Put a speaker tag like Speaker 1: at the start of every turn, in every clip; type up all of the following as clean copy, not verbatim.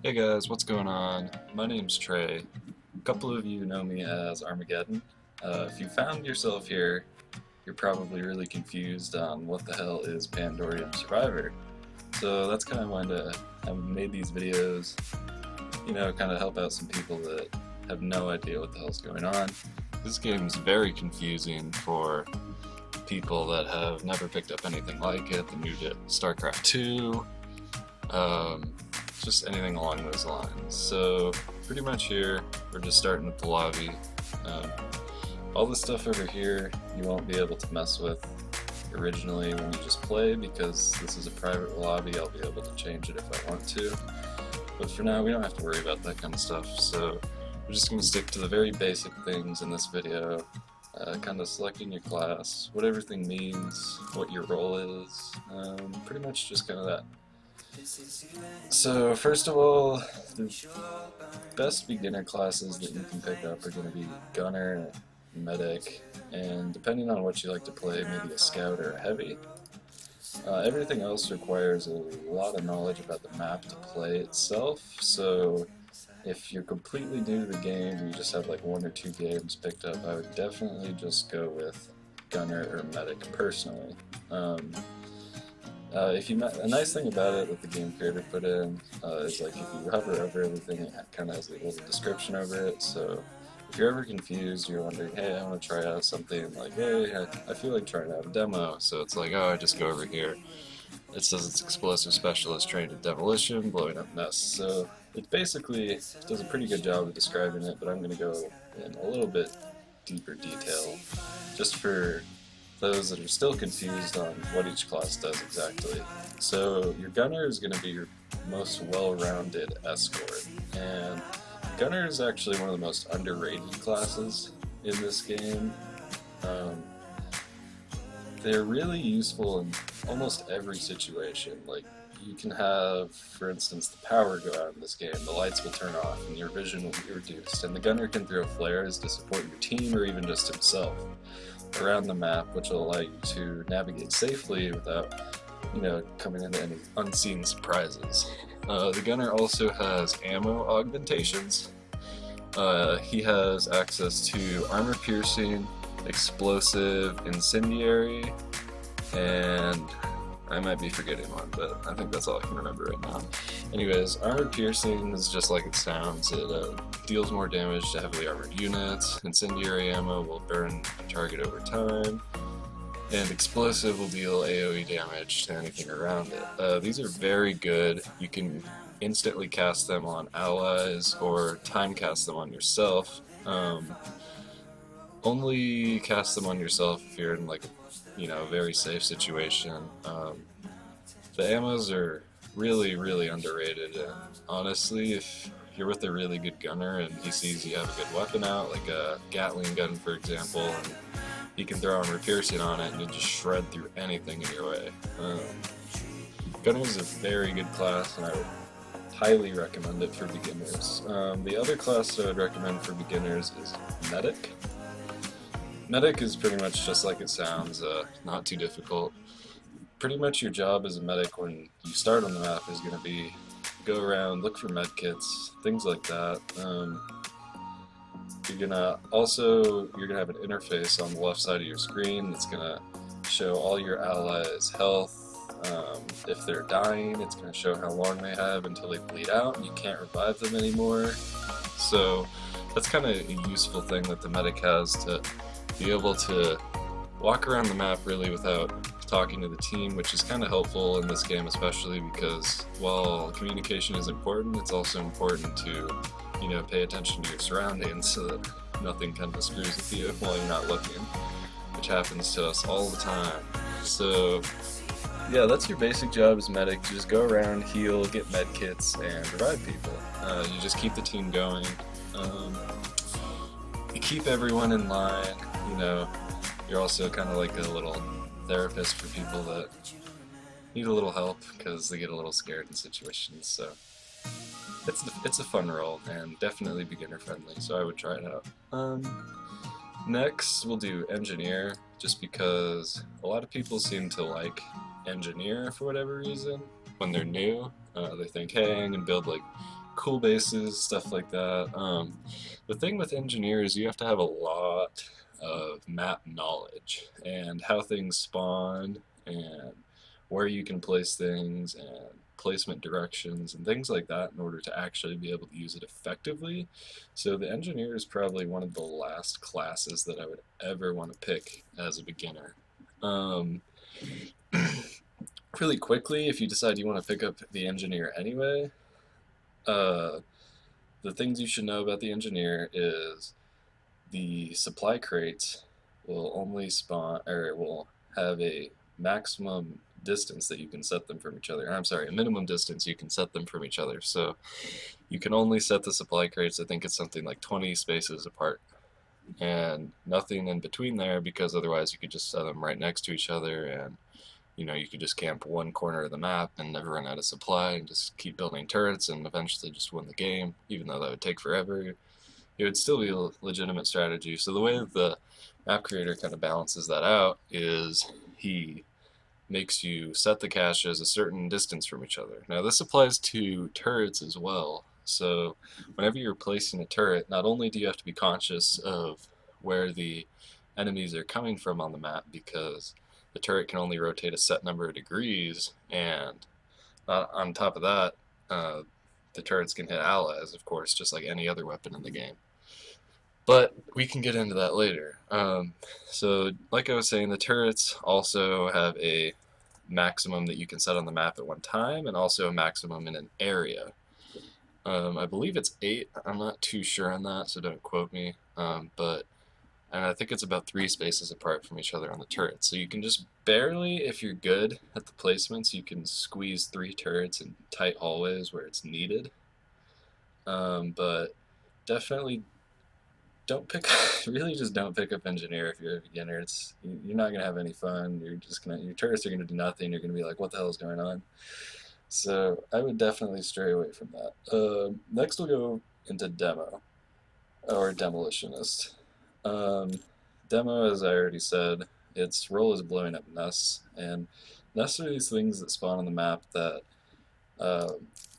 Speaker 1: Hey guys, what's going on? My name's Trey. A couple of you know me as Armageddon. If you found yourself here, you're probably really confused on what the hell is Pandorium Survivor. So that's kind of why I've made these videos, kind of help out some people that have no idea what the hell's going on. This game's very confusing for people that have never picked up anything like it, the new to StarCraft 2, just anything along those lines. So pretty much here, we're just starting with the lobby. All this stuff over here you won't be able to mess with originally when you just play, because this is a private lobby. I'll be able to change it if I want to. But for now, we don't have to worry about that kind of stuff. So we're just going to stick to the very basic things in this video. Kind of selecting your class, what everything means, what your role is, pretty much just kind of that. So first of all, the best beginner classes that you can pick up are going to be Gunner, Medic, and depending on what you like to play, maybe a Scout or a Heavy. Everything else requires a lot of knowledge about the map to play itself, so if you're completely new to the game, you just have like 1 or 2 games picked up, I would definitely just go with Gunner or Medic personally. A nice thing about it that the game creator put in is like if you hover over everything, it kind of has a little description over it. So if you're ever confused, you're wondering, hey, I want to try out something, like, hey, I feel like trying out a demo. So it's like, oh, I just go over here. It says it's explosive specialist trained in demolition, blowing up nests. So it basically does a pretty good job of describing it, but I'm going to go in a little bit deeper detail just for those that are still confused on what each class does exactly. So your Gunner is going to be your most well-rounded escort, and Gunner is actually one of the most underrated classes in this game. They're really useful in almost every situation. Like, you can have, for instance, the power go out in this game, the lights will turn off, and your vision will be reduced, and the Gunner can throw flares to support your team or even just himself around the map, which will allow you to navigate safely without, coming into any unseen surprises. The Gunner also has ammo augmentations. He has access to armor piercing, explosive, incendiary, and I might be forgetting one, but I think that's all I can remember right now. Anyways, armor piercing is just like it sounds. It deals more damage to heavily armored units. Incendiary ammo will burn a target over time. And explosive will deal AoE damage to anything around it. These are very good. You can instantly cast them on allies or time cast them on yourself. Only cast them on yourself if you're in like a very safe situation. The ammos are really underrated, and honestly, if you're with a really good gunner and he sees you have a good weapon out, like a Gatling gun for example, and he can throw armor piercing on it and you'll just shred through anything in your way. Gunner is a very good class, and I would highly recommend it for beginners. The other class I would recommend for beginners is Medic. Medic is pretty much just like it sounds, not too difficult. Pretty much your job as a medic when you start on the map is going to be go around, look for med kits, things like that. You're gonna have an interface on the left side of your screen that's gonna show all your allies' health. If they're dying, it's gonna show how long they have until they bleed out and you can't revive them anymore. So that's kind of a useful thing that the medic has, to be able to walk around the map really without talking to the team, which is kind of helpful in this game, especially because while communication is important, it's also important to pay attention to your surroundings so that nothing kind of screws with you while you're not looking, which happens to us all the time. So yeah, that's your basic job as medic. You just go around, heal, get med kits, and revive people. You just keep the team going. You keep everyone in line. You're also kind of like a little therapist for people that need a little help because they get a little scared in situations. So it's a fun role and definitely beginner friendly, so I would try it out. Next we'll do engineer, just because a lot of people seem to like engineer for whatever reason when they're new. They think, hey, I'm gonna build like cool bases, stuff like that. The thing with engineer is you have to have a lot of map knowledge and how things spawn and where you can place things and placement directions and things like that in order to actually be able to use it effectively. So the engineer is probably one of the last classes that I would ever want to pick as a beginner. Um, Really quickly, if you decide you want to pick up the engineer anyway, uh, the things you should know about the engineer is the supply crates will only spawn or will have a maximum distance that you can set them from each other. I'm sorry, a minimum distance you can set them from each other. So you can only set the supply crates, I think it's something like 20 spaces apart, and nothing in between there, because otherwise you could just set them right next to each other, and you could just camp one corner of the map and never run out of supply and just keep building turrets and eventually just win the game, even though that would take forever. It would still be a legitimate strategy. So the way that the map creator kind of balances that out is he makes you set the caches a certain distance from each other. Now this applies to turrets as well. So whenever you're placing a turret, not only do you have to be conscious of where the enemies are coming from on the map, because the turret can only rotate a set number of degrees, and on top of that, uh, the turrets can hit allies, of course, just like any other weapon in the game. But we can get into that later. So, like I was saying, the turrets also have a maximum that you can set on the map at one time, and also a maximum in an area. I believe it's 8. I'm not too sure on that, so don't quote me. And I think it's about 3 spaces apart from each other on the turrets. So you can just barely, if you're good at the placements, you can squeeze 3 turrets in tight hallways where it's needed. But definitely don't pick really just don't pick up engineer if you're a beginner. You're not gonna have any fun. Your turrets are gonna do nothing. You're gonna be like, what the hell is going on? So I would definitely stray away from that. Next we'll go into demo or demolitionist. Um, Demo, as I already said, its role is blowing up nests, and nests are these things that spawn on the map that uh,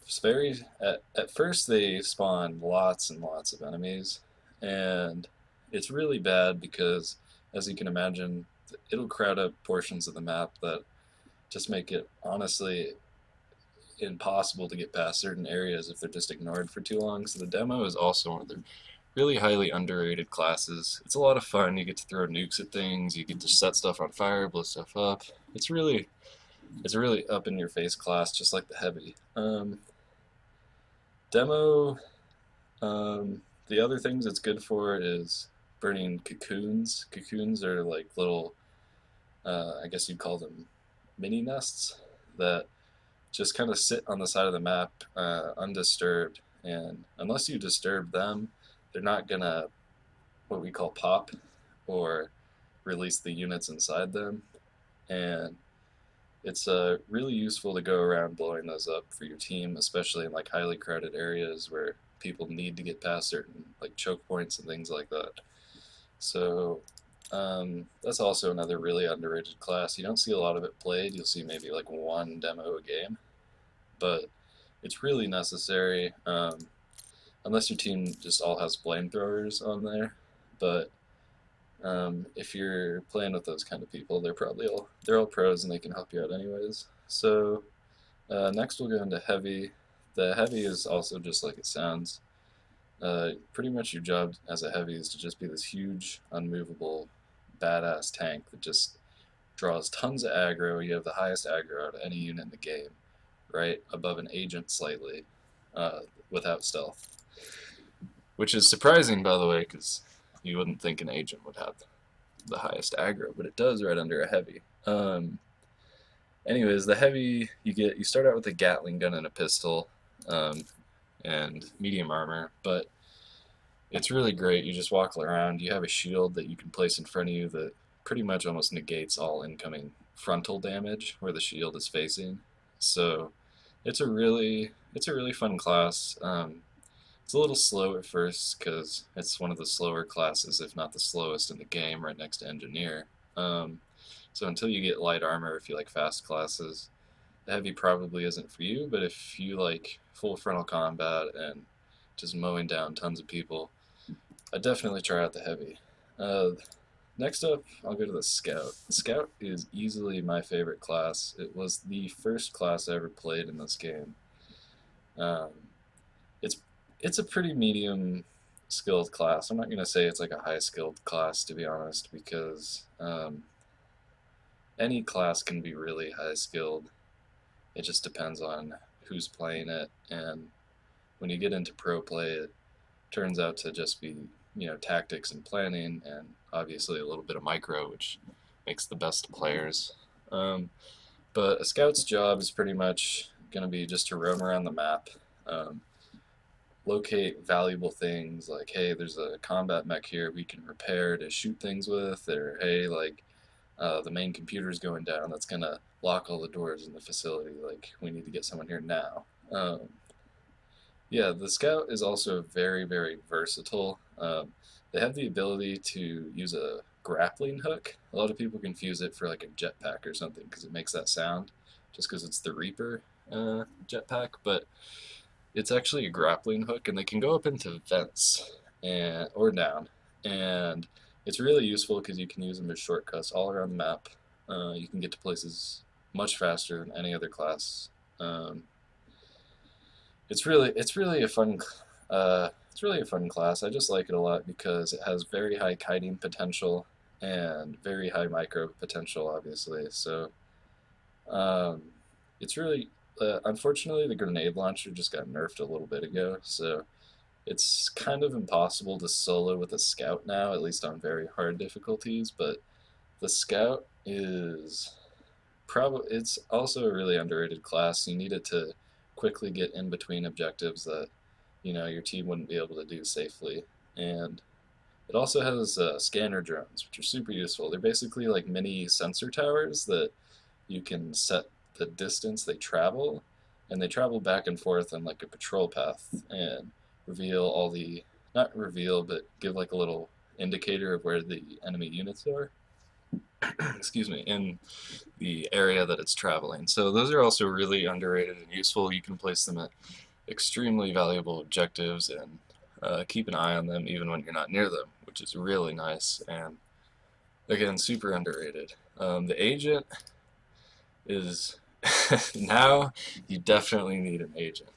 Speaker 1: it's very at first they spawn lots and lots of enemies, and it's really bad because, as you can imagine, it'll crowd up portions of the map that just make it honestly impossible to get past certain areas if they're just ignored for too long. So the demo is also one of the really highly underrated classes. It's a lot of fun. You get to throw nukes at things. You get to set stuff on fire, blow stuff up. It's a really up in your face class, just like the heavy. Demo. The other things it's good for is burning cocoons. Cocoons are like little, I guess you'd call them mini nests that just kind of sit on the side of the map undisturbed. And unless you disturb them, they're not gonna what we call pop or release the units inside them. And it's really useful to go around blowing those up for your team, especially in like highly crowded areas where people need to get past certain like choke points and things like that. So that's also another really underrated class. You don't see a lot of it played. You'll see maybe like one demo a game, but it's really necessary unless your team just all has flamethrowers on there. But if you're playing with those kind of people, they're all pros and they can help you out anyways. So next we'll go into heavy. The heavy is also just like it sounds. Pretty much your job as a heavy is to just be this huge, unmovable, badass tank that just draws tons of aggro. You have the highest aggro out of any unit in the game, right above an agent slightly, without stealth. Which is surprising, by the way, because you wouldn't think an agent would have the highest aggro, but it does right under a heavy. Anyways, the heavy you start out with a Gatling gun and a pistol, and medium armor, but it's really great. You just walk around. You have a shield that you can place in front of you that pretty much almost negates all incoming frontal damage where the shield is facing. So it's a really fun class. It's a little slow at first because it's one of the slower classes, if not the slowest in the game, right next to engineer. So until you get light armor, if you like fast classes, the heavy probably isn't for you, but if you like full frontal combat and just mowing down tons of people, I'd definitely try out the heavy. Uh, Next up, I'll go to the Scout. The Scout is easily my favorite class. It was the first class I ever played in this game. Um, it's it's a pretty medium skilled class. I'm not gonna say it's like a high skilled class, to be honest, because any class can be really high skilled. It just depends on who's playing it, and when you get into pro play, it turns out to just be, tactics and planning, and obviously a little bit of micro, which makes the best players. Um, but a scout's job is pretty much going to be just to roam around the map, um, locate valuable things like, hey, there's a combat mech here we can repair to shoot things with, or hey, like the main computer's going down, that's going to lock all the doors in the facility, like we need to get someone here now. Yeah, the Scout is also very, very versatile. They have the ability to use a grappling hook. A lot of people confuse it for like a jetpack or something because it makes that sound, just because it's the Reaper jetpack, but it's actually a grappling hook, and they can go up into vents and or down, and it's really useful because you can use them as shortcuts all around the map. You can get to places much faster than any other class. Um, it's really a fun it's really a fun class. I just like it a lot because it has very high kiting potential and very high micro potential, obviously. So um, it's really unfortunately the grenade launcher just got nerfed a little bit ago, so it's kind of impossible to solo with a scout now, at least on very hard difficulties. But the scout is probably it's also a really underrated class. You need it to quickly get in between objectives that your team wouldn't be able to do safely, and it also has scanner drones, which are super useful. They're basically like mini sensor towers that you can set the distance they travel, and they travel back and forth on like a patrol path and reveal all the not reveal but give like a little indicator of where the enemy units are. Excuse me, in the area that it's traveling. So those are also really underrated and useful. You can place them at extremely valuable objectives and keep an eye on them even when you're not near them, which is really nice and again super underrated. The agent is now you definitely need an agent.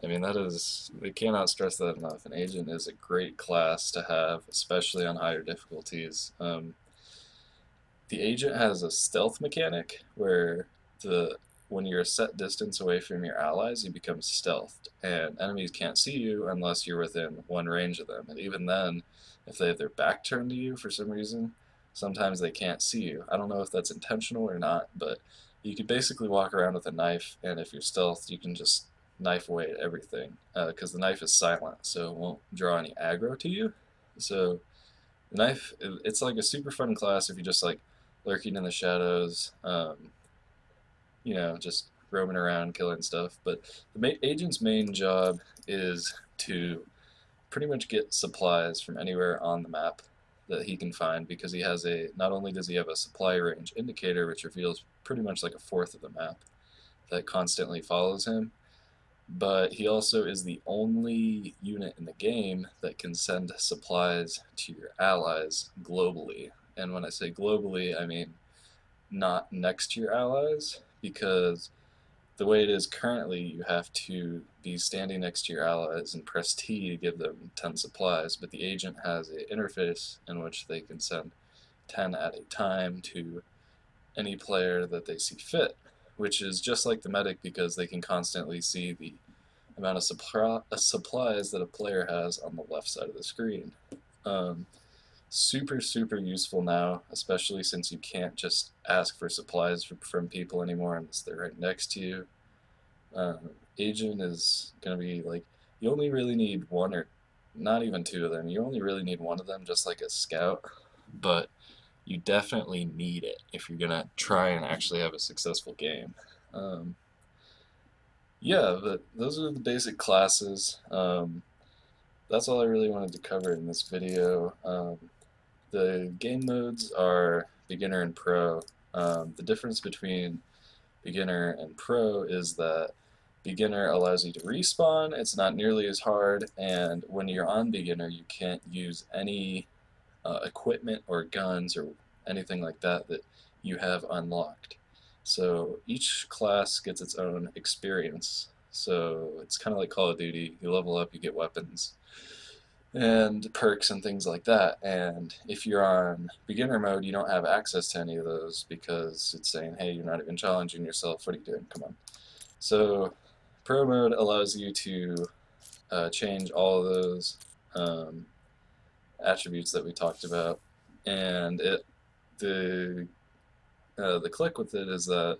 Speaker 1: I mean, that is, we cannot stress that enough. An agent is a great class to have, especially on higher difficulties. The agent has a stealth mechanic where the when you're a set distance away from your allies, you become stealthed, and enemies can't see you unless you're within one range of them. And even then, if they have their back turned to you for some reason, sometimes they can't see you. I don't know if that's intentional or not, but you could basically walk around with a knife, and if you're stealthed, you can just knife away at everything because the knife is silent, so it won't draw any aggro to you. So the knife, it's like a super fun class if you just like lurking in the shadows, just roaming around killing stuff. But the agent's main job is to pretty much get supplies from anywhere on the map that he can find, because he has not only does he have a supply range indicator which reveals pretty much like a fourth of the map that constantly follows him, but he also is the only unit in the game that can send supplies to your allies globally. And when I say globally, I mean not next to your allies, because the way it is currently, you have to be standing next to your allies and press T to give them 10 supplies, but the agent has an interface in which they can send 10 at a time to any player that they see fit, which is just like the medic because they can constantly see the amount of supplies that a player has on the left side of the screen. Super, super useful now, especially since you can't just ask for supplies from people anymore unless they're right next to you. Agent is going to be like, you only really need one or not even two of them. You only really need one of them, just like a scout, but you definitely need it if you're going to try and actually have a successful game. Yeah, but those are the basic classes. That's all I really wanted to cover in this video. The game modes are beginner and pro. The difference between beginner and pro is that beginner allows you to respawn, it's not nearly as hard, and when you're on beginner, you can't use any equipment or guns or anything like that that you have unlocked. So each class gets its own experience. So it's kind of like Call of Duty. You level up, you get weapons and perks and things like that. And if you're on beginner mode, you don't have access to any of those because it's saying, hey, you're not even challenging yourself. What are you doing? Come on. So pro mode allows you to change all of those um, attributes that we talked about, and the click with it is that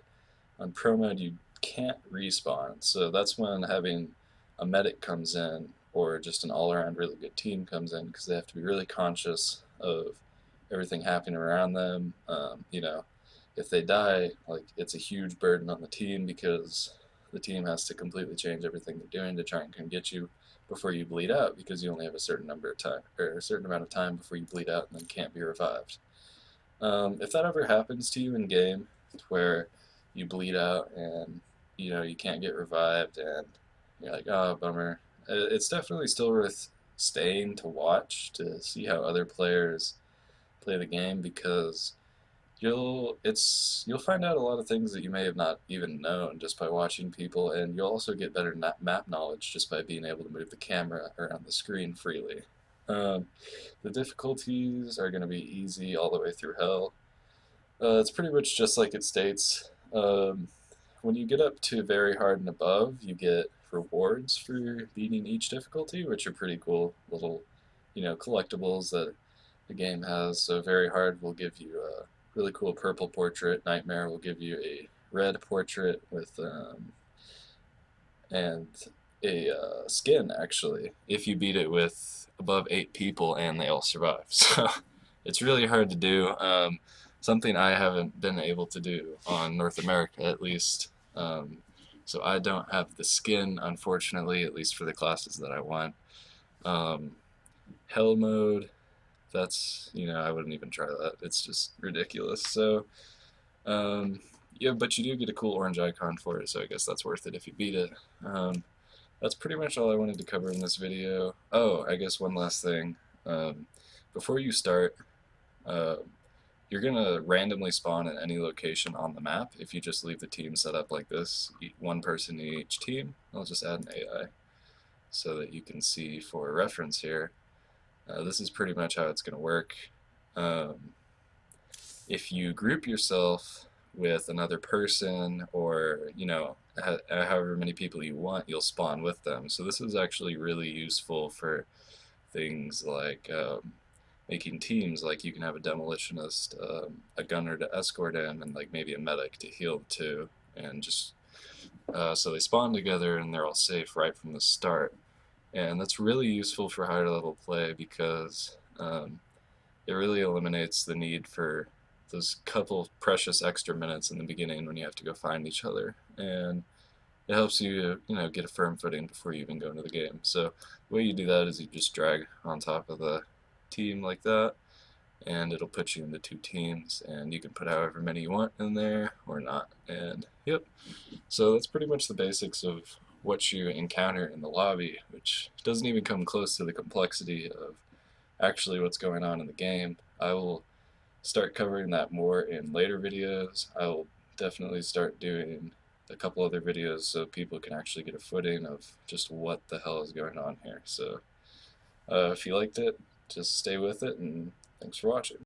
Speaker 1: on pro mode you can't respawn, so that's when having a medic comes in or just an all-around really good team comes in because they have to be really conscious of everything happening around them. If they die, like it's a huge burden on the team because the team has to completely change everything they're doing to try and come get you before you bleed out because you only have a certain number of time or a certain amount of time before you bleed out and then can't be revived. If that ever happens to you in game, where you bleed out and you can't get revived and you're like, oh, bummer. It's definitely still worth staying to watch to see how other players play the game because you'll find out a lot of things that you may have not even known just by watching people, and you'll also get better map knowledge just by being able to move the camera around the screen freely. Um, the difficulties are going to be easy all the way through hell. It's pretty much just like it states. When you get up to very hard and above, you get rewards for beating each difficulty, which are pretty cool little, collectibles that the game has. So very hard will give you a really cool purple portrait. Nightmare will give you a red portrait with and a skin actually if you beat it with above 8 people and they all survive. So it's really hard to do. Something I haven't been able to do on North America at least. So I don't have the skin, unfortunately, at least for the classes that I want. Um, Hell mode, I wouldn't even try that. It's just ridiculous. So, yeah, but you do get a cool orange icon for it, so I guess that's worth it if you beat it. That's pretty much all I wanted to cover in this video. Oh, I guess one last thing. Um, Before you start, uh, you're going to randomly spawn in any location on the map if you just leave the team set up like this, one person in each team. I'll just add an AI so that you can see for reference here. This is pretty much how it's going to work. Um, if you group yourself with another person or, however many people you want, you'll spawn with them. So this is actually really useful for things like making teams, like you can have a demolitionist, a gunner to escort in, and like maybe a medic to heal too, and just so they spawn together and they're all safe right from the start. And that's really useful for higher level play because it really eliminates the need for those couple precious extra minutes in the beginning when you have to go find each other, and it helps you, get a firm footing before you even go into the game. So the way you do that is you just drag on top of the team like that, and it'll put you into 2 teams, and you can put however many you want in there or not. And yep, so that's pretty much the basics of what you encounter in the lobby, which doesn't even come close to the complexity of actually what's going on in the game. I will start covering that more in later videos. I will definitely start doing a couple other videos so people can actually get a footing of just what the hell is going on here. So if you liked it, just stay with it, and thanks for watching.